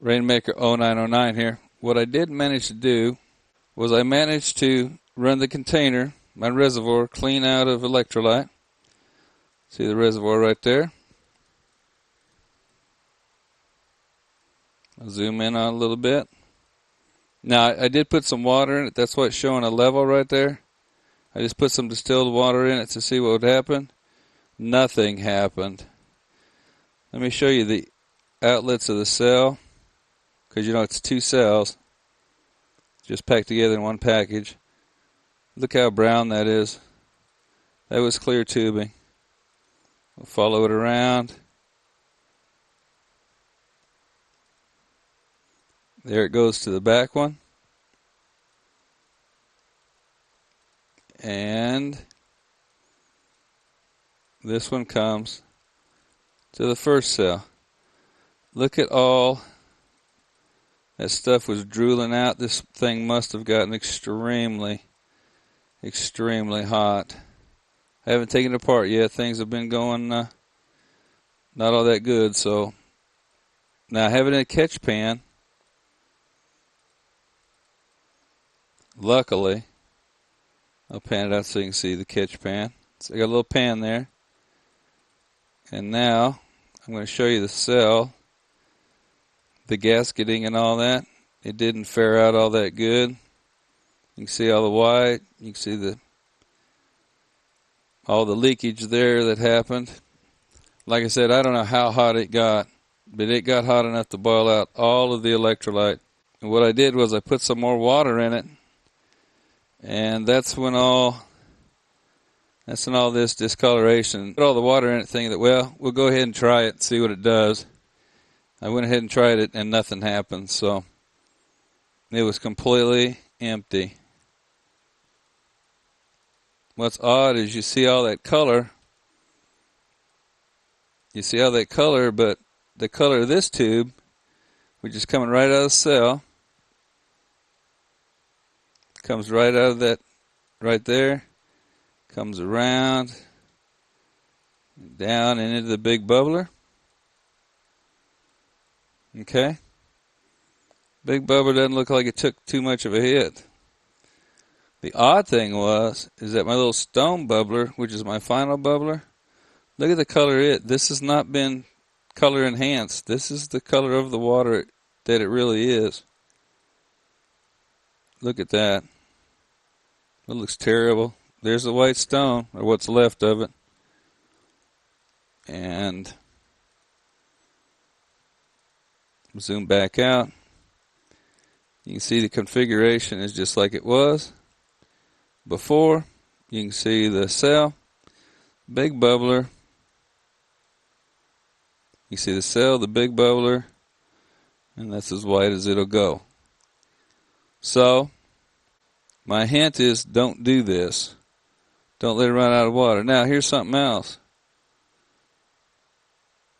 Rainmaker 0909 here. What I did manage to do was I managed to run the container, my reservoir, clean out of electrolyte. See the reservoir right there? I'll zoom in on it a little bit. Now, I did put some water in it. That's why it's showing a level right there. I just put some distilled water in it to see what would happen. Nothing happened. Let me show you the outlets of the cell, because you know it's two cells just packed together in one package. Look how brown that is. That was clear tubing. We'll follow it around. There it goes to the back one. And this one comes to the first cell. Look at all that stuff was drooling out. This thing must have gotten extremely hot. I haven't taken it apart yet. Things have been going not all that good. So now I have it in a catch pan. Luckily, I'll pan it out so you can see the catch pan. So I got a little pan there. And now I'm going to show you the cell, the gasketing and all that. It didn't fare out all that good. You can see all the white. You can see all the leakage there that happened. Like I said, I don't know how hot it got, but it got hot enough to boil out all of the electrolyte. And what I did was I put some more water in it, and that's when all this discoloration, put all the water in it thinking that, well, we'll go ahead and try it and see what it does. I went ahead and tried it, and nothing happened. So it was completely empty. What's odd is you see all that color. You see all that color, but the color of this tube, which is coming right out of the cell, comes right out of that right there, comes around, down and into the big bubbler. Okay? Big bubbler doesn't look like it took too much of a hit. The odd thing is that my little stone bubbler, which is my final bubbler, look at the color of it. This has not been color enhanced. This is the color of the water that it really is. Look at that. It looks terrible. There's the white stone, or what's left of it. And zoom back out. You can see the configuration is just like it was before. You can see the cell, big bubbler. You see the cell, the big bubbler, and that's as white as it'll go. So, my hint is don't do this. Don't let it run out of water. Now, here's something else.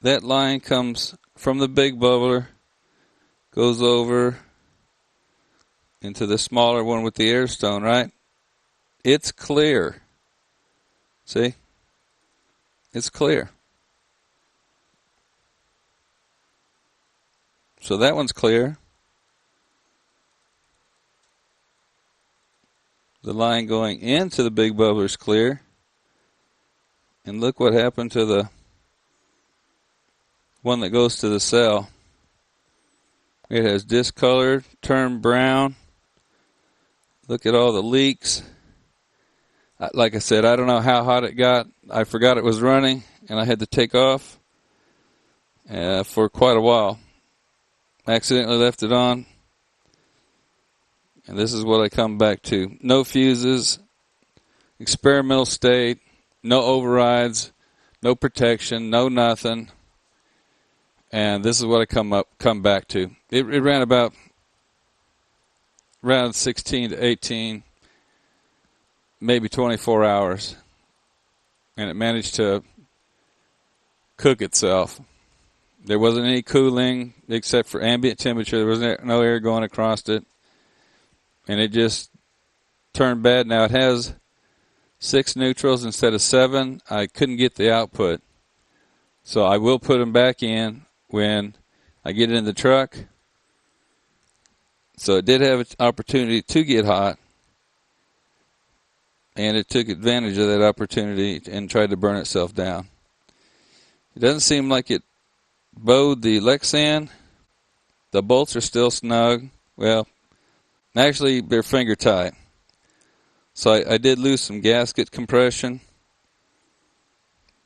That line comes from the big bubbler, goes over into the smaller one with the air stone, right? It's clear. See? It's clear. So that one's clear. The line going into the big bubbler is clear. And look what happened to the one that goes to the cell. It has discolored, turned brown. Look at all the leaks. Like I said, I don't know how hot it got. I forgot it was running, and I had to take off for quite a while. I accidentally left it on. And this is what I come back to. No fuses, experimental state, no overrides, no protection, no nothing. And this is what I come back to. It ran about around 16 to 18, maybe 24 hours. And it managed to cook itself. There wasn't any cooling except for ambient temperature. There was no air going across it. And it just turned bad. Now it has 6 neutrals instead of 7. I couldn't get the output. So I will put them back in when I get it in the truck. So it did have an opportunity to get hot, and it took advantage of that opportunity and tried to burn itself down. It doesn't seem like it bowed the Lexan. The bolts are still snug. Well, actually, they're finger tight. So I did lose some gasket compression.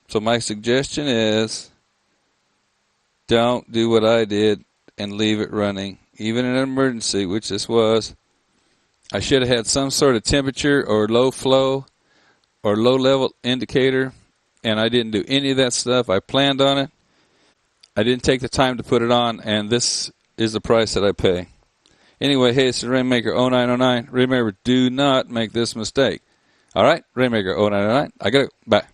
So my suggestion is don't do what I did and leave it running. Even in an emergency, which this was, I should have had some sort of temperature or low flow or low level indicator, and I didn't do any of that stuff. I planned on it. I didn't take the time to put it on, and this is the price that I pay. Anyway, hey, it's the Rainmaker 0909. Remember, do not make this mistake. All right, Rainmaker 0909. I got to go. Bye.